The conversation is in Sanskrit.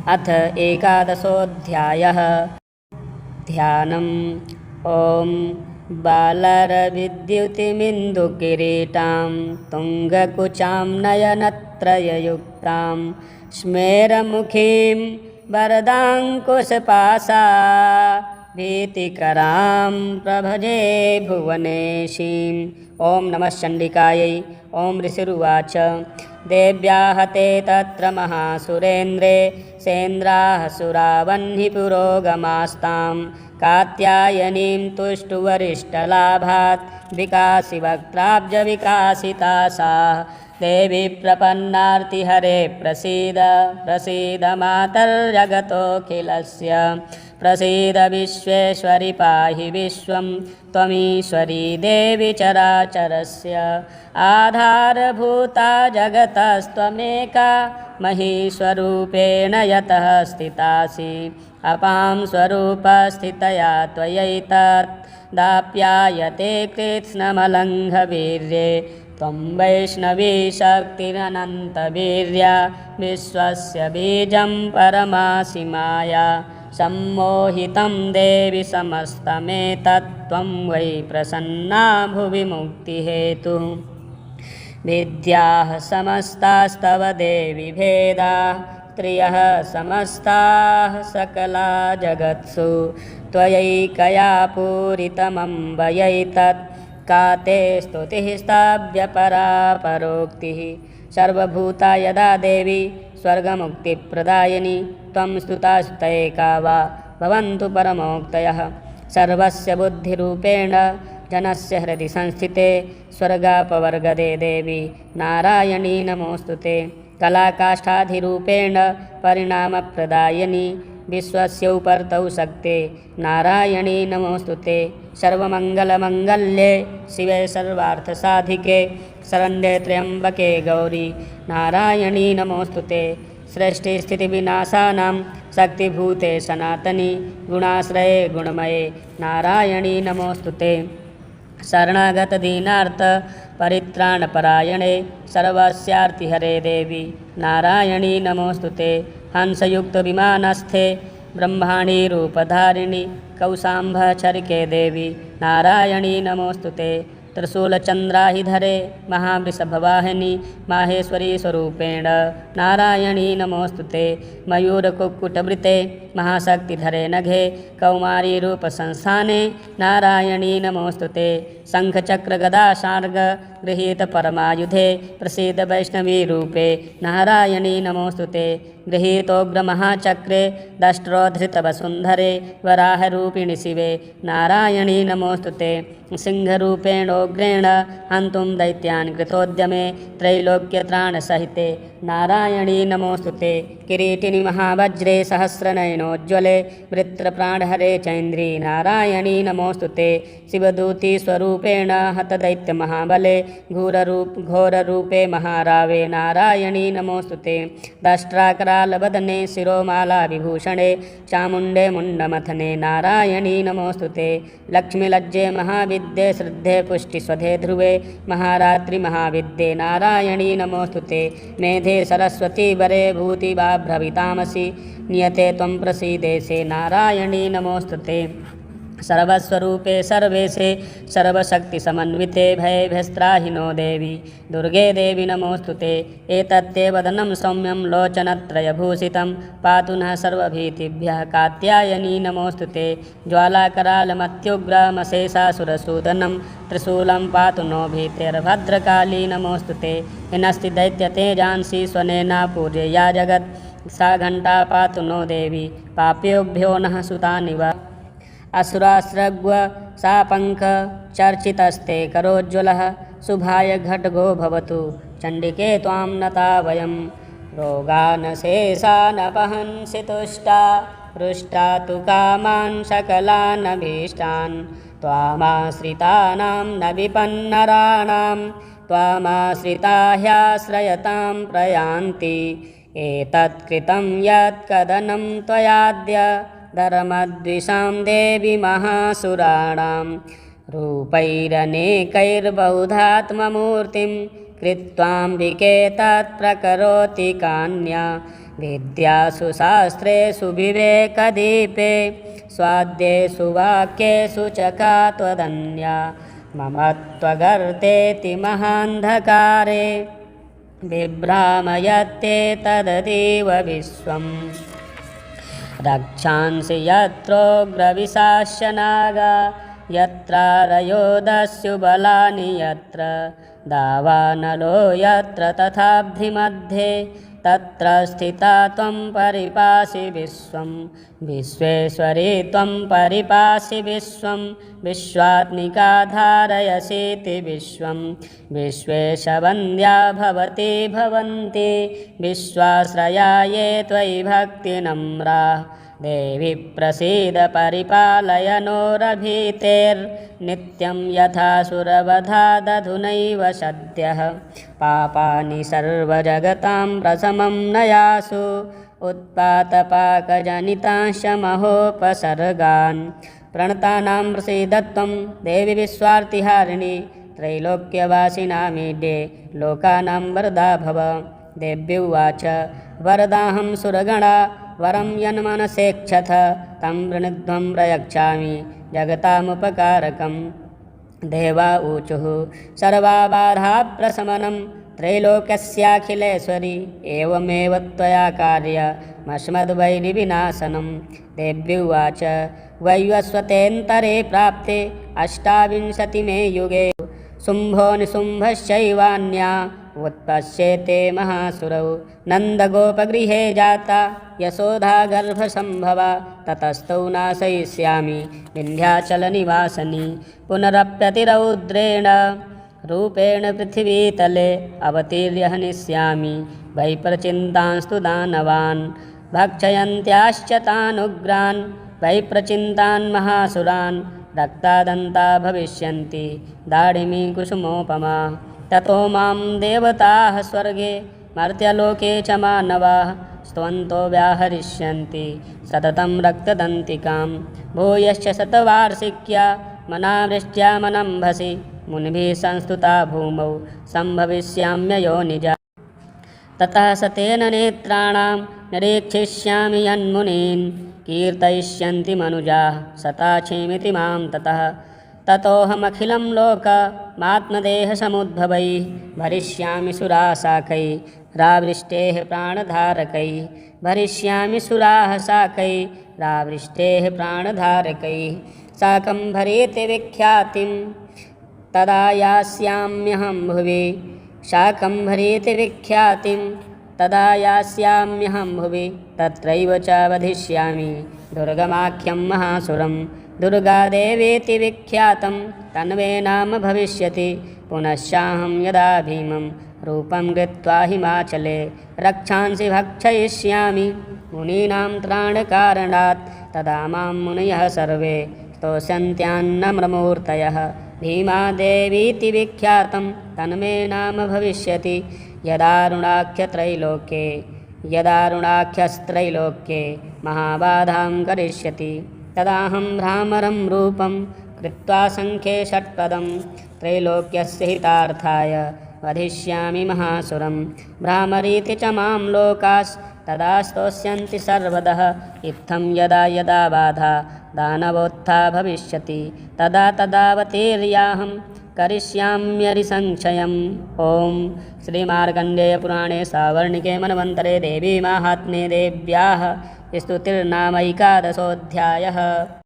अथ एकादशोऽध्यायः। ध्यानम्। ॐ बालरविद्युतिमिन्दुकिरीटां तुङ्गकुचां नयनत्रययुक्तां स्मेरमुखीं वरदाङ्कुशपाशा भीतिकरां प्रभजे भुवनेशीम्। ॐ नमः चण्डिकायै। ॐ ऋषिरुवाच। देव्याः ते तत्र महासुरेन्द्रे सेन्द्राः सुरावह्नि पुरोगमास्तां कात्यायनीं तुष्टुवरिष्ठलाभात् विकासि वक्त्राब्जविकासिता सा देवी प्रपन्नार्तिहरे प्रसीद प्रसीद मातर्जगतोऽखिलस्य प्रसीद विश्वेश्वरि पाहि विश्वं त्वमीश्वरी देवी चराचरस्य आधारभूता जगतस्त्वमेका महीस्वरूपेण यतः स्थितासि अपां स्वरूपस्थितया त्वयैतत् दाप्यायते कृत्स्नमलङ्घवीर्ये त्वं वैष्णवी शक्तिरनन्तवीर्या विश्वस्य बीजं परमासि माया सम्मोहितं देवि समस्तमेतत् त्वं वै प्रसन्ना भुवि मुक्तिहेतुः विद्याः समस्तास्तव देवि भेदाः त्रियः समस्ताः सकला जगत्सु त्वयैकया पूरितमम्बयैतत् का ते स्तुतिः स्थाव्यपरा परोक्तिः सर्वभूता यदा देवी स्वर्गमुक्तिप्रदायिनी त्वं स्तुतास्तैका वा भवन्तु परमोक्तयः सर्वस्य बुद्धिरूपेण जनस्य हृदि संस्थिते स्वर्गापवर्गदे देवी नारायणी नमोऽस्तुते कलाकाष्ठाधिरूपेण परिणामप्रदायिनी विश्वस्योपर्तौ शक्ते नारायणी नमोऽस्तुते सर्वमङ्गलमङ्गल्ये शिवे सर्वार्थसाधिके शरण्ये त्र्यम्बके गौरी नारायणी नमोऽस्तुते सृष्टिस्थितिविनाशानां शक्तिभूते सनातनी गुणाश्रये गुणमये नारायणी नमोऽस्तुते शरणागतदीनार्थ परित्राणपरायणे सर्वस्यार्तिहरे देवी नारायणी नमोऽस्तुते हंसयुक्तविमानस्थे ब्रह्माणी रूपधारिणी कौशाम्भचरिके देवी नारायणी नमोऽस्तुते त्रिशूलचन्द्राहिधरे महावृषभवाहिनी माहेश्वरी स्वरूपेण नारायणी नमोऽस्तुते मयूरकुक्कुटवृते महाशक्तिधरे नघे कौमारी रूपसंस्थाने नारायणी नमोऽस्तुते शङ्खचक्रगदाशार्ग गृहीतपरमायुधे प्रसीद वैष्णवीरूपे नारायणी नमोऽस्तुते गृहीतोग्रमहाचक्रे दष्ट्रोद्धृतवसुन्धरे वराहरूपिणि शिवे नारायणी नमोऽस्तुते सिंहरूपेणोग्रेण हन्तुं दैत्यान् कृतोद्यमे त्रैलोक्यत्राणसहिते नारायणी नमोऽस्तुते किरीटिनि महावज्रे सहस्रनयनोज्ज्वले वृत्रप्राणहरे चैन्द्री नारायणी नमोऽस्तुते शिवदूतीस्वरूपेण हतदैत्यमहाबले घोररूपे महारावे नारायणी नमोऽस्तुते दष्ट्राकरालवदने शिरोमालाविभूषणे चामुण्डे मुण्डमथने नारायणी नमोऽस्तुते लक्ष्मीलज्जे महाविद्ये श्रद्धे पुष्टिस्वधे ध्रुवे महारात्रि महाविद्ये नारायणी नमोऽस्तुते मेधे सरस्वती वरे भूतिवाभ्रवितामसि नियते त्वं प्रसीदेशे नारायणी नमोऽस्तुते सर्वस्वरूपे सर्वेशे सर्वशक्तिसमन्विते भयभ्यस्त्राहिनो देवी दुर्गे देवी नमोऽस्तुते एतत्ते वदनं सौम्यं लोचनत्रयभूषितं पातु नः सर्वभीतिभ्यः कात्यायनी नमोऽस्तुते ज्वालाकरालमत्युग्रमशेषासुरसूदनं त्रिशूलं पातु नो भीतिर्भद्रकाली नमोऽस्तुते हिनस्ति दैत्यतेजांसि स्वनेना पूजया जगत् सा घण्टा पातु नो देवी पाप्योभ्यो नः सुतानिव असुरास्रग्व सापङ्ख चर्चितस्ते करोज्ज्वलः शुभाय घटगो भवतु चण्डिके त्वां नता वयं रोगानशेषानपहंसि तुष्टा हृष्टा तु कामान् सकलानभीष्टान् त्वामाश्रितानां न विपन्नराणां त्वामाश्रिता ह्याश्रयतां प्रयान्ति एतत्कृतं यत्कदनं त्वयाद्य धर्मद्विषां देवी महासुराणां रूपैरनेकैर्बहुधात्ममूर्तिं कृत्वाम्बिके तत्प्रकरोति कान्या विद्यासु शास्त्रेषु विवेकदीपे स्वाद्येषु वाक्येषु च का त्वदन्या मम त्वगर्तेति महान्धकारे बिभ्रामयत्ते तदतीव विश्वम् रक्षांसि यत्रोग्रविशास्य नागा यत्रारयो बलानि यत्र दावानलो यत्र तथाब्धिमध्ये तत्र स्थिता त्वं परिपासि विश्वं विश्वेश्वरी त्वं परिपासि विश्वं विश्वात्मिका धारयसीति विश्वं विश्वेशवन्द्या भवति भवन्ति विश्वाश्रया ये त्वयि भक्तिनम्रा देवी प्रसीद परिपालय नोरभीतेर्नित्यं यथासुरवधा दधुनैव सद्यः पापानि सर्वजगतां प्रशमं नयासु उत्पातपाकजनितांश महोपसर्गान् प्रणतानां प्रसीदत्वं देवी विश्वार्तिहारिणि त्रैलोक्यवासिनामीडे लोकानां वरदा भव देव्युवाच वरदाहं सुरगणा वरं यन्मनसेक्षथ तं वृणध्वं प्रयच्छामि जगतामुपकारकं देवा ऊचुः सर्वाबाधाप्रशमनं त्रैलोक्यस्याखिलेश्वरि एवमेव त्वया कार्यमस्मद्वैरिविनाशनं देव्युवाच वैवस्वतेऽन्तरे प्राप्ते अष्टाविंशतिमे युगे शुम्भो निशुम्भश्चैवान्या उत्पश्येते महासुरौ नन्दगोपगृहे जाता यशोधा गर्भसम्भवा ततस्तौ नाशयिष्यामि विन्ध्याचलनिवासिनी पुनरप्यतिरौद्रेण रूपेण पृथिवीतले अवतीर्य हनिष्यामि वैप्रचिन्तांस्तु दानवान् भक्षयन्त्याश्च तानुग्रान् वैप्रचिन्तान् महासुरान् रक्तादन्ता भविष्यन्ति दाढिमी कुसुमोपमा ततो मां देवताः स्वर्गे मर्त्यलोके च मानवाः स्तवन्तो व्याहरिष्यन्ति सततं रक्तदन्तिकां भूयश्च शतवार्षिक्या मनावृष्ट्या मनम्भसि मुनिभिः संस्तुता भूमौ सम्भविष्याम्ययोनिजा ततः सतेन नेत्राणां निरीक्षिष्यामि यन्मुनीन् कीर्तयिष्यन्ति मनुजाः सताक्षेमिति मां ततोऽहमखिलं लोकमात्मदेहसमुद्भवैः भरिष्यामि सुराशाकैः रावृष्टेः प्राणधारकैः भरिष्यामि सुराः शाकैः रावृष्टेः प्राणधारकैः शाकम्भरीति विख्यातिं तदा यास्याम्यहं भुवि शाकम्भरीति विख्यातिं तदा यास्याम्यहं भुवि तत्रैव च वधिष्यामि दुर्गमाख्यं महासुरं दुर्गादेवीति विख्यातं तन्वे नाम भविष्यति पुनश्चाहं यदा भीमं रूपं कृत्वा हिमाचले रक्षांसि भक्षयिष्यामि मुनीनां त्राणकारणात् तदा मां मुनयः सर्वे स्तोष्यन्त्यान्नम्रमूर्तयः भीमादेवीति विख्यातं तन्मे नाम भविष्यति यदारुणाख्यस्त्रैलोक्ये महाबाधां करिष्यति तदाहं भ्रामरं रूपं कृत्वा सङ्ख्ये षट्पदं त्रैलोक्यस्य हितार्थाय वधिष्यामि महासुरं भ्रामरीति च मां लोकास्तदा स्तोष्यन्ति सर्वदः इत्थं यदा यदा बाधा दानवोत्था भविष्यति तदा तदावतीर्याहं करिष्याम्यरिसंशयम् ॐ श्रीमार्कण्डेयपुराणे सावर्णिके मन्वन्तरे देवीमाहात्म्ये देव्याः स्तुतिर्नामैकादशोऽध्यायः।